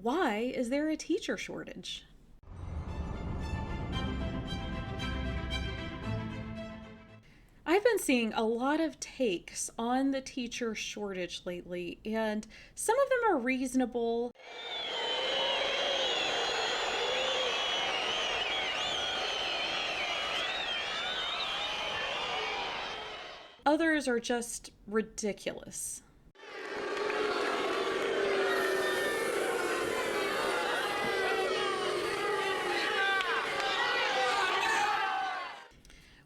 Why is there a teacher shortage? I've been seeing a lot of takes on the teacher shortage lately, and some of them are reasonable. Others are just ridiculous.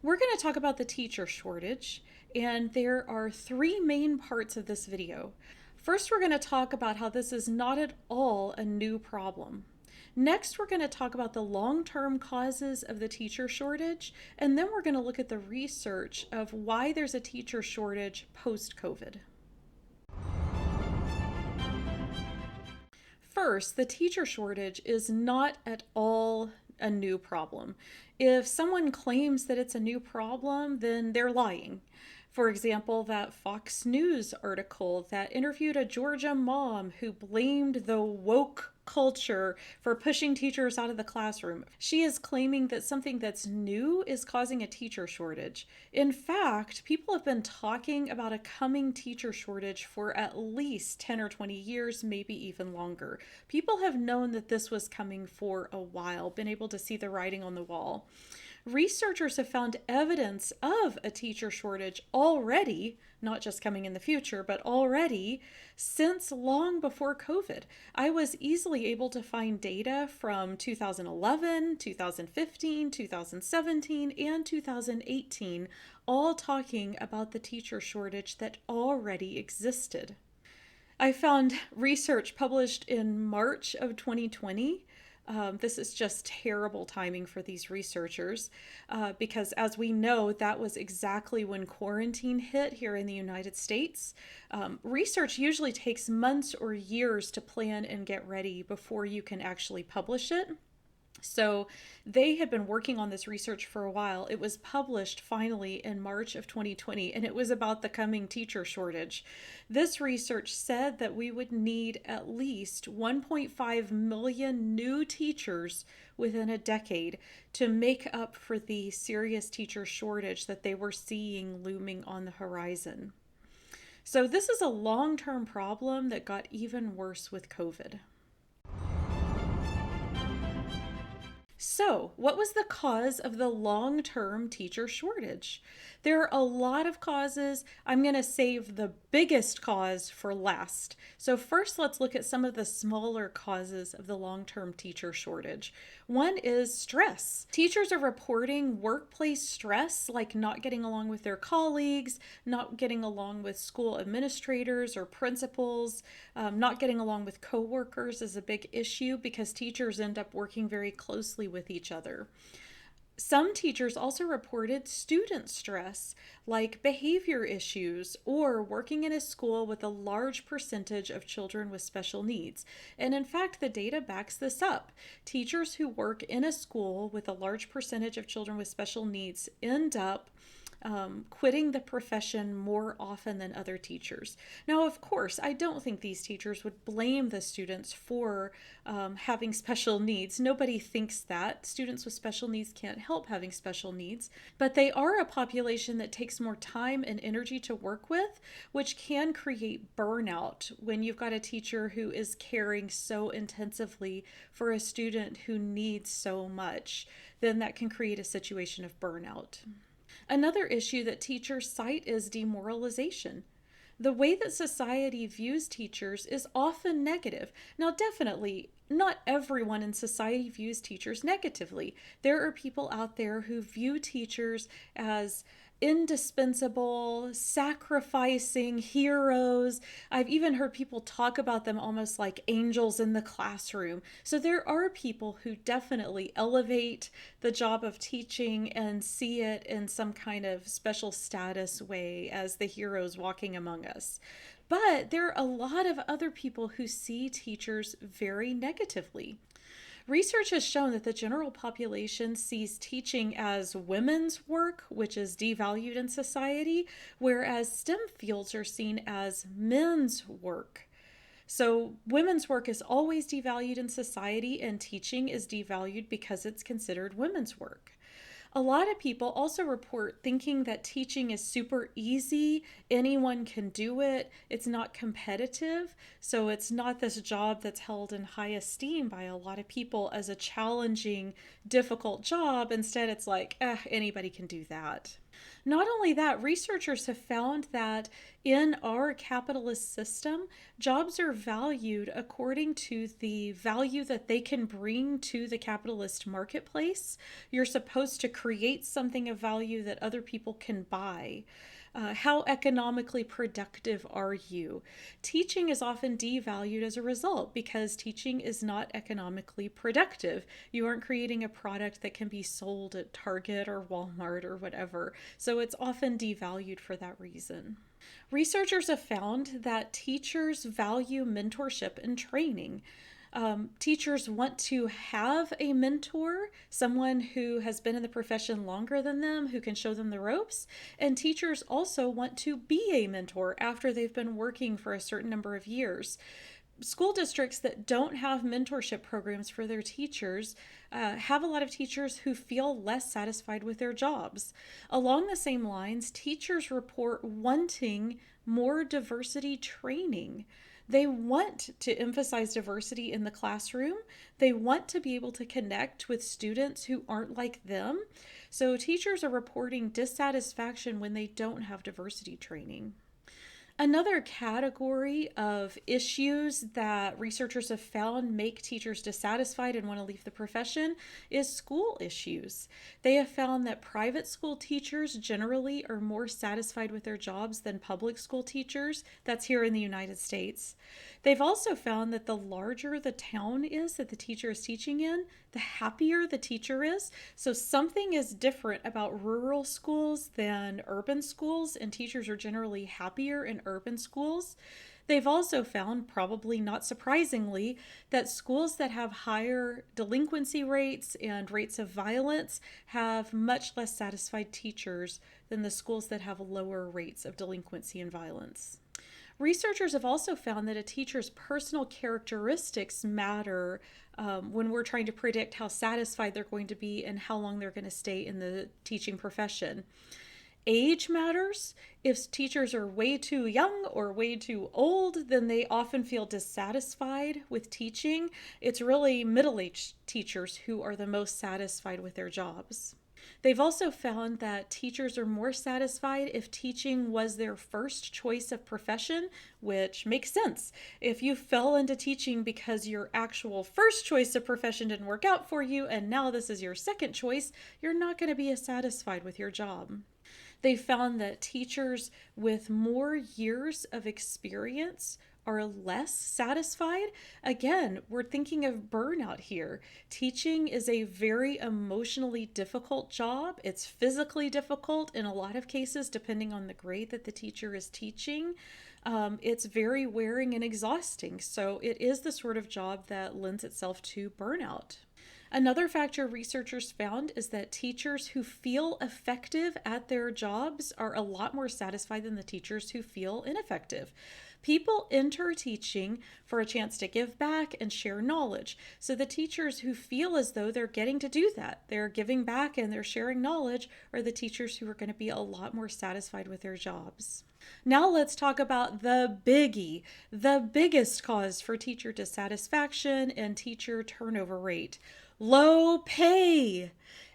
We're going to talk about the teacher shortage, and there are three main parts of this video. First, we're going to talk about how this is not at all a new problem. Next, we're going to talk about the long-term causes of the teacher shortage, and then we're going to look at the research of why there's a teacher shortage post-COVID. First, the teacher shortage is not at all a new problem. If someone claims that it's a new problem, then they're lying. For example, that Fox News article that interviewed a Georgia mom who blamed the woke culture for pushing teachers out of the classroom. She is claiming that something that's new is causing a teacher shortage. In fact, people have been talking about a coming teacher shortage for at least 10 or 20 years, maybe even longer. People have known that this was coming for a while, been able to see the writing on the wall. Researchers have found evidence of a teacher shortage already, not just coming in the future, but already since long before COVID. I was easily able to find data from 2011, 2015, 2017, and 2018, all talking about the teacher shortage that already existed. I found research published in March of 2020. This is just terrible timing for these researchers because, as we know, that was exactly when quarantine hit here in the United States. Research usually takes months or years to plan and get ready before you can actually publish it. So they had been working on this research for a while. It was published finally in March of 2020, and it was about the coming teacher shortage. This research said that we would need at least 1.5 million new teachers within a decade to make up for the serious teacher shortage that they were seeing looming on the horizon. So this is a long-term problem that got even worse with COVID. So, what was the cause of the long-term teacher shortage? There are a lot of causes. I'm going to save the biggest cause for last. So first, let's look at some of the smaller causes of the long-term teacher shortage. One is stress. Teachers are reporting workplace stress, like not getting along with their colleagues, not getting along with school administrators or principals, not getting along with coworkers is a big issue because teachers end up working very closely with each other. Some teachers also reported student stress, like behavior issues or working in a school with a large percentage of children with special needs. And in fact, the data backs this up. Teachers who work in a school with a large percentage of children with special needs end up quitting the profession more often than other teachers. Now, of course, I don't think these teachers would blame the students for having special needs. Nobody thinks that. Students with special needs can't help having special needs, but they are a population that takes more time and energy to work with, which can create burnout when you've got a teacher who is caring so intensively for a student who needs so much. Then that can create a situation of burnout. Another issue that teachers cite is demoralization. The way that society views teachers is often negative. Now, definitely, not everyone in society views teachers negatively. There are people out there who view teachers as indispensable, sacrificing heroes. I've even heard people talk about them almost like angels in the classroom. So there are people who definitely elevate the job of teaching and see it in some kind of special status way as the heroes walking among us. But there are a lot of other people who see teachers very negatively. Research has shown that the general population sees teaching as women's work, which is devalued in society, whereas STEM fields are seen as men's work. So women's work is always devalued in society, and teaching is devalued because it's considered women's work. A lot of people also report thinking that teaching is super easy, anyone can do it, it's not competitive, so it's not this job that's held in high esteem by a lot of people as a challenging, difficult job. Instead, it's like, anybody can do that. Not only that, researchers have found that in our capitalist system, jobs are valued according to the value that they can bring to the capitalist marketplace. You're supposed to create something of value that other people can buy. How economically productive are you? Teaching is often devalued as a result because teaching is not economically productive. You aren't creating a product that can be sold at Target or Walmart or whatever. So it's often devalued for that reason. Researchers have found that teachers value mentorship and training. Teachers want to have a mentor, someone who has been in the profession longer than them, who can show them the ropes. And teachers also want to be a mentor after they've been working for a certain number of years. School districts that don't have mentorship programs for their teachers have a lot of teachers who feel less satisfied with their jobs. Along the same lines, teachers report wanting more diversity training. They want to emphasize diversity in the classroom. They want to be able to connect with students who aren't like them. So teachers are reporting dissatisfaction when they don't have diversity training. Another category of issues that researchers have found make teachers dissatisfied and want to leave the profession is school issues. They have found that private school teachers generally are more satisfied with their jobs than public school teachers. That's here in the United States. They've also found that the larger the town is that the teacher is teaching in, the happier the teacher is. So something is different about rural schools than urban schools, and teachers are generally happier in urban schools. They've also found, probably not surprisingly, that schools that have higher delinquency rates and rates of violence have much less satisfied teachers than the schools that have lower rates of delinquency and violence. Researchers have also found that a teacher's personal characteristics matter when we're trying to predict how satisfied they're going to be and how long they're going to stay in the teaching profession. Age matters. If teachers are way too young or way too old, then they often feel dissatisfied with teaching. It's really middle-aged teachers who are the most satisfied with their jobs. They've also found that teachers are more satisfied if teaching was their first choice of profession, which makes sense. If you fell into teaching because your actual first choice of profession didn't work out for you and now this is your second choice, you're not going to be as satisfied with your job. They found that teachers with more years of experience are less satisfied. Again, we're thinking of burnout here. Teaching is a very emotionally difficult job. It's physically difficult in a lot of cases, depending on the grade that the teacher is teaching. It's very wearing and exhausting. So it is the sort of job that lends itself to burnout. Another factor researchers found is that teachers who feel effective at their jobs are a lot more satisfied than the teachers who feel ineffective. People enter teaching for a chance to give back and share knowledge. So the teachers who feel as though they're getting to do that, they're giving back and they're sharing knowledge, are the teachers who are going to be a lot more satisfied with their jobs. Now let's talk about the biggie, the biggest cause for teacher dissatisfaction and teacher turnover rate: low pay.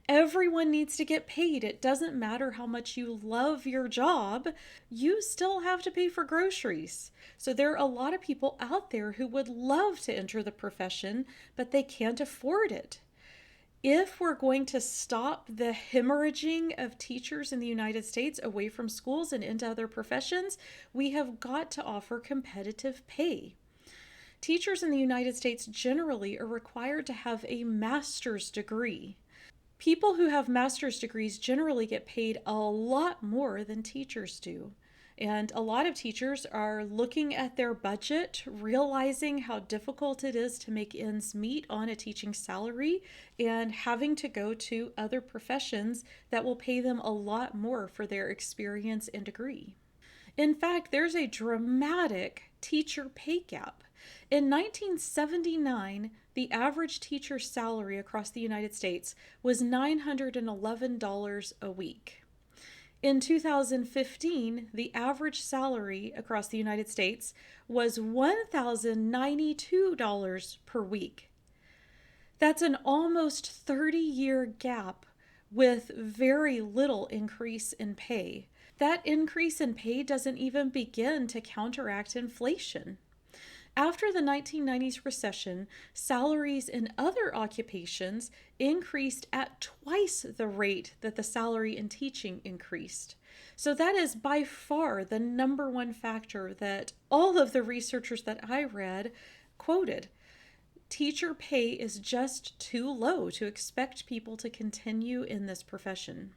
Everyone needs to get paid. It doesn't matter how much you love your job, you still have to pay for groceries. So there are a lot of people out there who would love to enter the profession, but they can't afford it. If we're going to stop the hemorrhaging of teachers in the United States away from schools and into other professions, we have got to offer competitive pay. Teachers in the United States generally are required to have a master's degree. People who have master's degrees generally get paid a lot more than teachers do. And a lot of teachers are looking at their budget, realizing how difficult it is to make ends meet on a teaching salary, and having to go to other professions that will pay them a lot more for their experience and degree. In fact, there's a dramatic teacher pay gap. In 1979, the average teacher's salary across the United States was $911 a week. In 2015, the average salary across the United States was $1,092 per week. That's an almost 30-year gap with very little increase in pay. That increase in pay doesn't even begin to counteract inflation. After the 1990s recession, salaries in other occupations increased at twice the rate that the salary in teaching increased. So that is by far the number one factor that all of the researchers that I read quoted. Teacher pay is just too low to expect people to continue in this profession.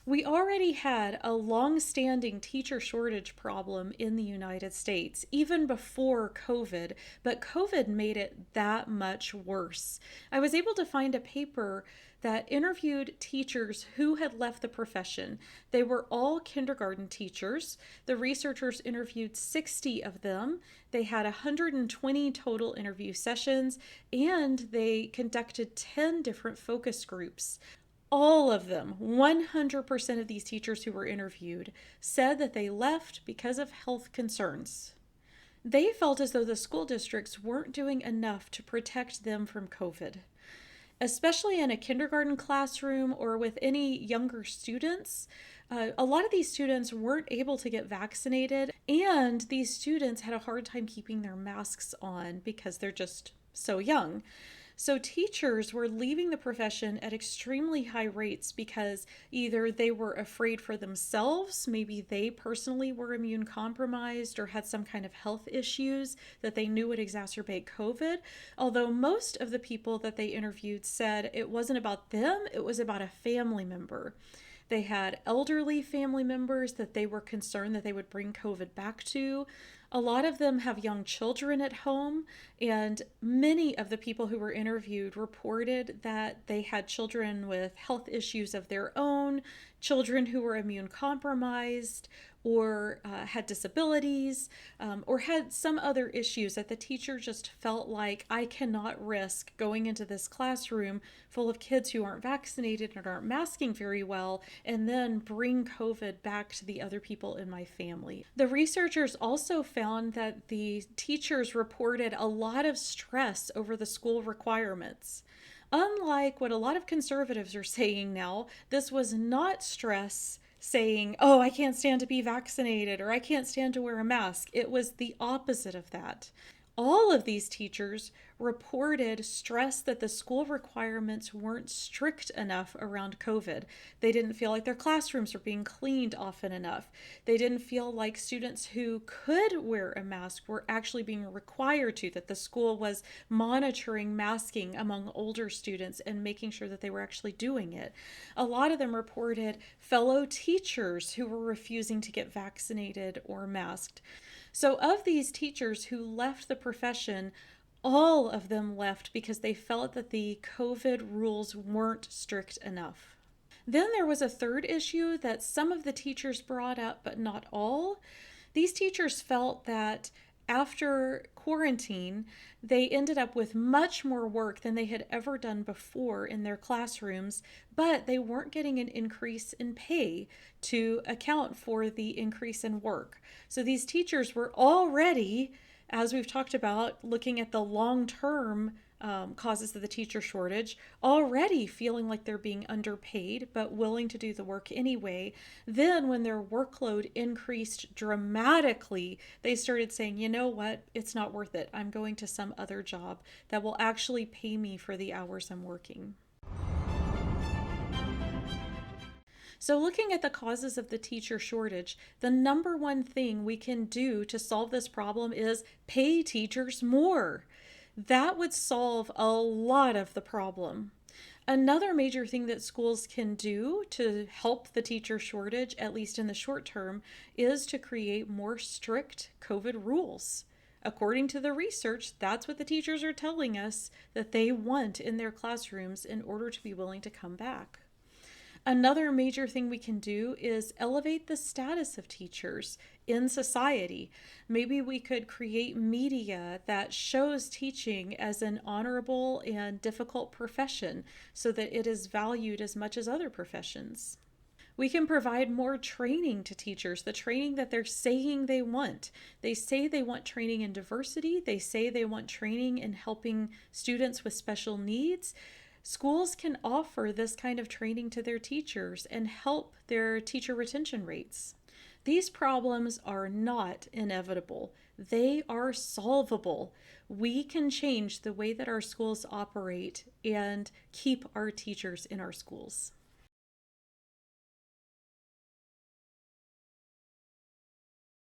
We already had a long-standing teacher shortage problem in the United States, even before COVID, but COVID made it that much worse. I was able to find a paper that interviewed teachers who had left the profession. They were all kindergarten teachers. The researchers interviewed 60 of them. They had 120 total interview sessions, and they conducted 10 different focus groups. All of them, 100% of these teachers who were interviewed, said that they left because of health concerns. They felt as though the school districts weren't doing enough to protect them from COVID. Especially in a kindergarten classroom or with any younger students, a lot of these students weren't able to get vaccinated, and these students had a hard time keeping their masks on because they're just so young. So teachers were leaving the profession at extremely high rates because either they were afraid for themselves, maybe they personally were immune compromised or had some kind of health issues that they knew would exacerbate COVID. Although most of the people that they interviewed said it wasn't about them, it was about a family member. They had elderly family members that they were concerned that they would bring COVID back to. A lot of them have young children at home, and many of the people who were interviewed reported that they had children with health issues of their own, children who were immune compromised, or had disabilities, or had some other issues that the teacher just felt like, I cannot risk going into this classroom full of kids who aren't vaccinated and aren't masking very well, and then bring COVID back to the other people in my family. The researchers also found that the teachers reported a lot of stress over the school requirements. Unlike what a lot of conservatives are saying now, this was not stress saying, oh, I can't stand to be vaccinated or I can't stand to wear a mask. It was the opposite of that. All of these teachers reported stress that the school requirements weren't strict enough around COVID. They didn't feel like their classrooms were being cleaned often enough. They didn't feel like students who could wear a mask were actually being required to, that the school was monitoring masking among older students and making sure that they were actually doing it. A lot of them reported fellow teachers who were refusing to get vaccinated or masked. So of these teachers who left the profession, all of them left because they felt that the COVID rules weren't strict enough. Then there was a third issue that some of the teachers brought up, but not all. These teachers felt that after quarantine, they ended up with much more work than they had ever done before in their classrooms, but they weren't getting an increase in pay to account for the increase in work. So these teachers were already, as we've talked about, looking at the long-term causes of the teacher shortage, already feeling like they're being underpaid but willing to do the work anyway. Then when their workload increased dramatically, they started saying, you know what, it's not worth it. I'm going to some other job that will actually pay me for the hours I'm working. So looking at the causes of the teacher shortage, the number one thing we can do to solve this problem is pay teachers more. That would solve a lot of the problem. Another major thing that schools can do to help the teacher shortage, at least in the short term, is to create more strict COVID rules. According to the research, that's what the teachers are telling us that they want in their classrooms in order to be willing to come back. Another major thing we can do is elevate the status of teachers in society. Maybe we could create media that shows teaching as an honorable and difficult profession so that it is valued as much as other professions. We can provide more training to teachers, the training that they're saying they want. They say they want training in diversity, they say they want training in helping students with special needs. Schools can offer this kind of training to their teachers and help their teacher retention rates. These problems are not inevitable. They are solvable. We can change the way that our schools operate and keep our teachers in our schools.